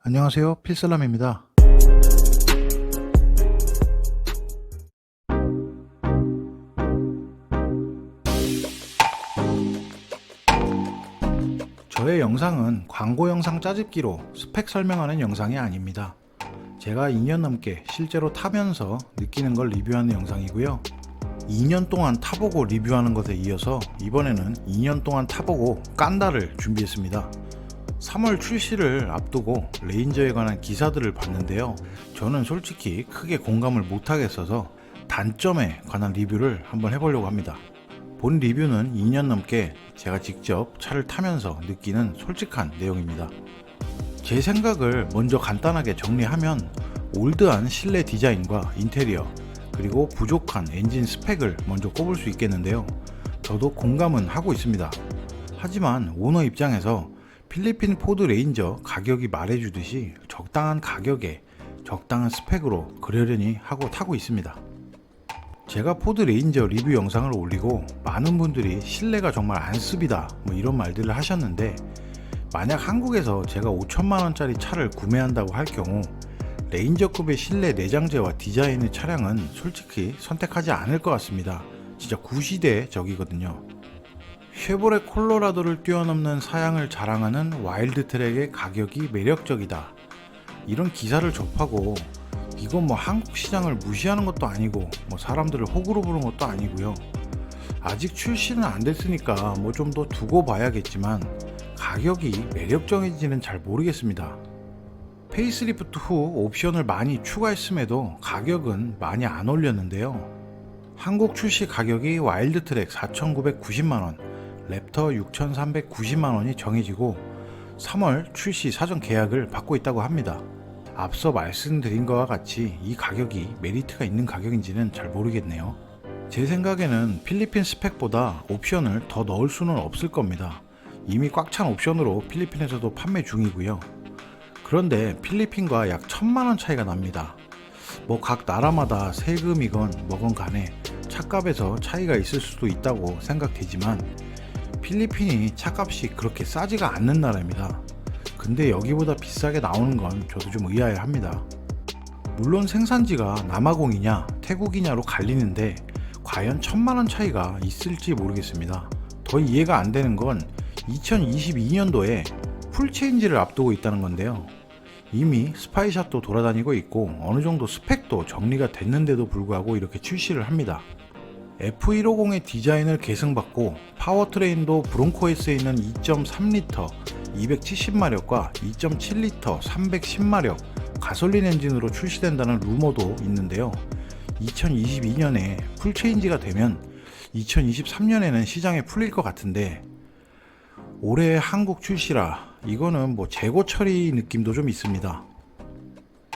안녕하세요, 필살람입니다. 저의 영상은 광고 영상 짜집기로 스펙 설명하는 영상이 아닙니다. 제가 2년 넘게 실제로 타면서 느끼는 걸 리뷰하는 영상이고요. 2년 동안 타보고 리뷰하는 것에 이어서 이번에는 2년 동안 타보고 깐다를 준비했습니다. 3월 출시를 앞두고 레인저에 관한 기사들을 봤는데요. 저는 솔직히 크게 공감을 못하겠어서 단점에 관한 리뷰를 한번 해보려고 합니다. 본 리뷰는 2년 넘게 제가 직접 차를 타면서 느끼는 솔직한 내용입니다. 제 생각을 먼저 간단하게 정리하면 올드한 실내 디자인과 인테리어, 그리고 부족한 엔진 스펙을 먼저 꼽을 수 있겠는데요. 저도 공감은 하고 있습니다. 하지만 오너 입장에서 필리핀 포드 레인저 가격이 말해주듯이 적당한 가격에 적당한 스펙으로 그러려니 하고 타고 있습니다. 제가 포드 레인저 리뷰 영상을 올리고 많은 분들이 실내가 정말 안습이다 이런 말들을 하셨는데, 만약 한국에서 제가 5천만원짜리 차를 구매한다고 할 경우 레인저급의 실내 내장재와 디자인의 차량은 솔직히 선택하지 않을 것 같습니다. 진짜 구시대적이거든요. 쉐보레 콜로라도를 뛰어넘는 사양을 자랑하는 와일드 트랙의 가격이 매력적이다, 이런 기사를 접하고 이건 한국 시장을 무시하는 것도 아니고 사람들을 호구로 부른 것도 아니고요. 아직 출시는 안 됐으니까 좀 더 두고 봐야겠지만 가격이 매력적인지는 잘 모르겠습니다. 페이스리프트 후 옵션을 많이 추가했음에도 가격은 많이 안 올렸는데요. 한국 출시 가격이 와일드 트랙 4,990만원, 랩터 6,390만원이 정해지고 3월 출시 사전 계약을 받고 있다고 합니다. 앞서 말씀드린 것과 같이 이 가격이 메리트가 있는 가격인지는 잘 모르겠네요. 제 생각에는 필리핀 스펙보다 옵션을 더 넣을 수는 없을 겁니다. 이미 꽉 찬 옵션으로 필리핀에서도 판매 중이고요. 그런데 필리핀과 약 1,000만원 차이가 납니다. 각 나라마다 세금이건 뭐건 간에 차값에서 차이가 있을 수도 있다고 생각되지만 필리핀이 차값이 그렇게 싸지가 않는 나라입니다. 근데 여기보다 비싸게 나오는 건 저도 좀 의아해합니다. 물론 생산지가 남아공이냐 태국이냐로 갈리는데 과연 1,000만원 차이가 있을지 모르겠습니다. 더 이해가 안 되는 건 2022년도에 풀체인지를 앞두고 있다는 건데요. 이미 스파이샷도 돌아다니고 있고 어느 정도 스펙도 정리가 됐는데도 불구하고 이렇게 출시를 합니다. F150의 디자인을 계승받고 파워트레인도 브론코에스에 있는 2.3L 270마력과 2.7L 310마력 가솔린 엔진으로 출시된다는 루머도 있는데요. 2022년에 풀체인지가 되면 2023년에는 시장에 풀릴 것 같은데, 올해 한국 출시라 이거는 재고 처리 느낌도 좀 있습니다.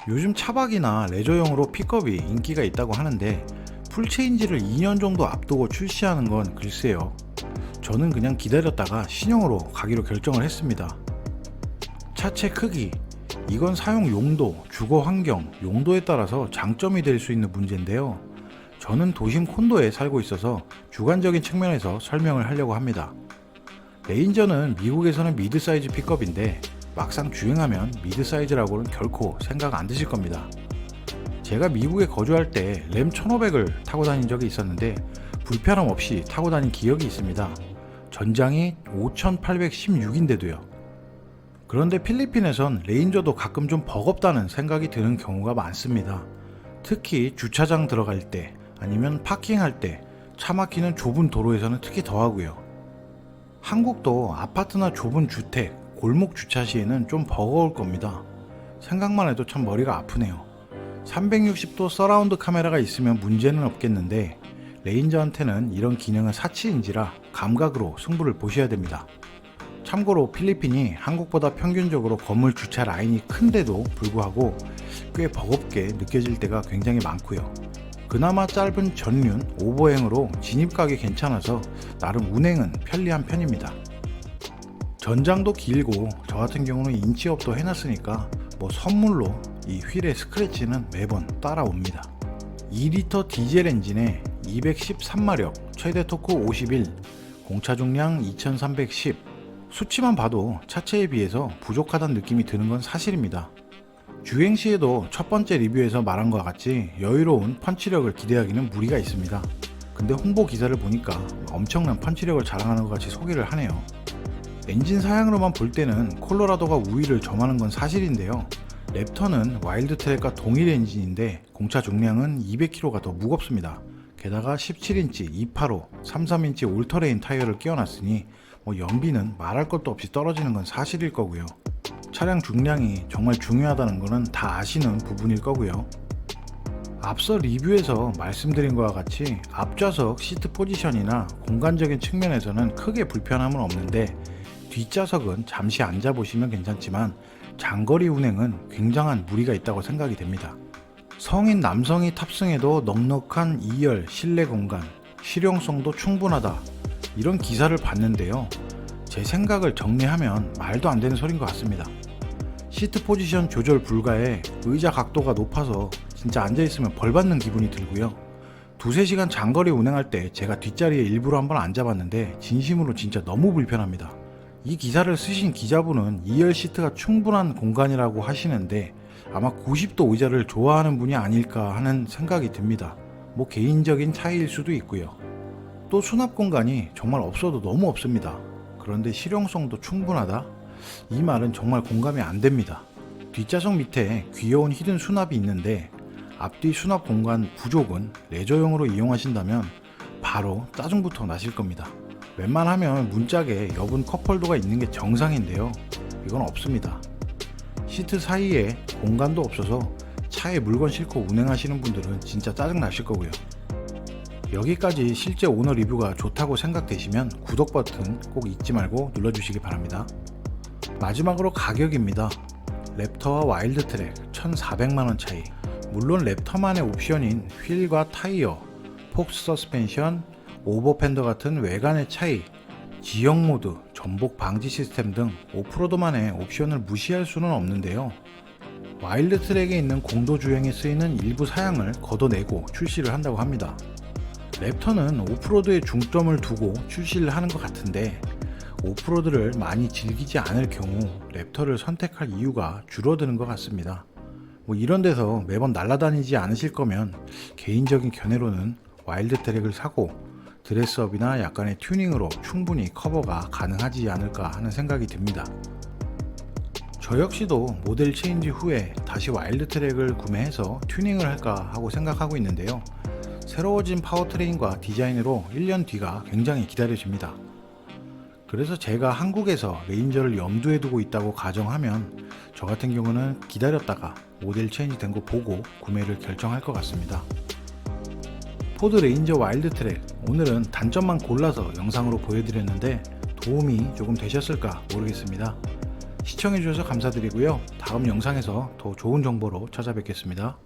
요즘 차박이나 레저용으로 픽업이 인기가 있다고 하는데 풀체인지를 2년 정도 앞두고 출시하는 건 글쎄요. 저는 그냥 기다렸다가 신형으로 가기로 결정을 했습니다. 차체 크기, 이건 사용 용도, 주거 환경, 용도에 따라서 장점이 될 수 있는 문제인데요. 저는 도심 콘도에 살고 있어서 주관적인 측면에서 설명을 하려고 합니다. 레인저는 미국에서는 미드 사이즈 픽업인데 막상 주행하면 미드 사이즈라고는 결코 생각 안 드실 겁니다. 제가 미국에 거주할 때 램 1500을 타고 다닌 적이 있었는데 불편함 없이 타고 다닌 기억이 있습니다. 전장이 5816인데도요. 그런데 필리핀에선 레인저도 가끔 좀 버겁다는 생각이 드는 경우가 많습니다. 특히 주차장 들어갈 때 아니면 파킹할 때 차 막히는 좁은 도로에서는 특히 더하고요. 한국도 아파트나 좁은 주택, 골목 주차 시에는 좀 버거울 겁니다. 생각만 해도 참 머리가 아프네요. 360도 서라운드 카메라가 있으면 문제는 없겠는데 레인저한테는 이런 기능은 사치인지라 감각으로 승부를 보셔야 됩니다. 참고로 필리핀이 한국보다 평균적으로 건물 주차 라인이 큰데도 불구하고 꽤 버겁게 느껴질 때가 굉장히 많고요. 그나마 짧은 전륜, 오버행으로 진입각이 괜찮아서 나름 운행은 편리한 편입니다. 전장도 길고 저 같은 경우는 인치업도 해놨으니까 선물로 이 휠의 스크래치는 매번 따라옵니다. 2리터 디젤 엔진에 213마력, 최대 토크 51, 공차 중량 2310, 수치만 봐도 차체에 비해서 부족하다는 느낌이 드는 건 사실입니다. 주행 시에도 첫 번째 리뷰에서 말한 것과 같이 여유로운 펀치력을 기대하기는 무리가 있습니다. 근데 홍보 기사를 보니까 엄청난 펀치력을 자랑하는 것 같이 소개를 하네요. 엔진 사양으로만 볼 때는 콜로라도가 우위를 점하는 건 사실인데요. 랩터는 와일드 트랙과 동일 엔진인데 공차 중량은 200kg가 더 무겁습니다. 게다가 17인치 285, 33인치 올터레인 타이어를 끼워놨으니 연비는 말할 것도 없이 떨어지는 건 사실일 거고요. 차량 중량이 정말 중요하다는 거는 다 아시는 부분일 거고요. 앞서 리뷰에서 말씀드린 것과 같이 앞좌석 시트 포지션이나 공간적인 측면에서는 크게 불편함은 없는데 뒷좌석은 잠시 앉아보시면 괜찮지만 장거리 운행은 굉장한 무리가 있다고 생각이 됩니다. 성인 남성이 탑승해도 넉넉한 2열 실내 공간, 실용성도 충분하다 이런 기사를 봤는데요. 제 생각을 정리하면 말도 안 되는 소린 것 같습니다. 시트 포지션 조절 불가에 의자 각도가 높아서 진짜 앉아있으면 벌받는 기분이 들고요. 2-3시간 장거리 운행할 때 제가 뒷자리에 일부러 한번 앉아봤는데 진심으로 진짜 너무 불편합니다. 이 기사를 쓰신 기자분은 2열 시트가 충분한 공간이라고 하시는데 아마 90도 의자를 좋아하는 분이 아닐까 하는 생각이 듭니다. 개인적인 차이일 수도 있고요. 또 수납 공간이 정말 없어도 너무 없습니다. 그런데 실용성도 충분하다? 이 말은 정말 공감이 안 됩니다. 뒷좌석 밑에 귀여운 히든 수납이 있는데 앞뒤 수납 공간 부족은 레저용으로 이용하신다면 바로 짜증부터 나실 겁니다. 웬만하면 문짝에 여분 컵홀더가 있는 게 정상인데요. 이건 없습니다. 시트 사이에 공간도 없어서 차에 물건 싣고 운행하시는 분들은 진짜 짜증 나실 거고요. 여기까지 실제 오너 리뷰가 좋다고 생각되시면 구독 버튼 꼭 잊지 말고 눌러주시기 바랍니다. 마지막으로 가격입니다. 랩터와 와일드 트랙 1,400만원 차이. 물론 랩터만의 옵션인 휠과 타이어, 폭스 서스펜션, 오버펜더 같은 외관의 차이, 지역 모드, 전복 방지 시스템 등 오프로드만의 옵션을 무시할 수는 없는데요. 와일드 트랙에 있는 공도 주행에 쓰이는 일부 사양을 걷어내고 출시를 한다고 합니다. 랩터는 오프로드에 중점을 두고 출시를 하는 것 같은데 오프로드를 많이 즐기지 않을 경우 랩터를 선택할 이유가 줄어드는 것 같습니다. 이런 데서 매번 날아다니지 않으실 거면 개인적인 견해로는 와일드 트랙을 사고 드레스업이나 약간의 튜닝으로 충분히 커버가 가능하지 않을까 하는 생각이 듭니다. 저 역시도 모델 체인지 후에 다시 와일드 트랙을 구매해서 튜닝을 할까 하고 생각하고 있는데요. 새로워진 파워트레인과 디자인으로 1년 뒤가 굉장히 기다려집니다. 그래서 제가 한국에서 레인저를 염두에 두고 있다고 가정하면 저 같은 경우는 기다렸다가 모델 체인지 된 거 보고 구매를 결정할 것 같습니다. 포드 레인저 와일드 트랙, 오늘은 단점만 골라서 영상으로 보여드렸는데 도움이 조금 되셨을까 모르겠습니다. 시청해주셔서 감사드리고요. 다음 영상에서 더 좋은 정보로 찾아뵙겠습니다.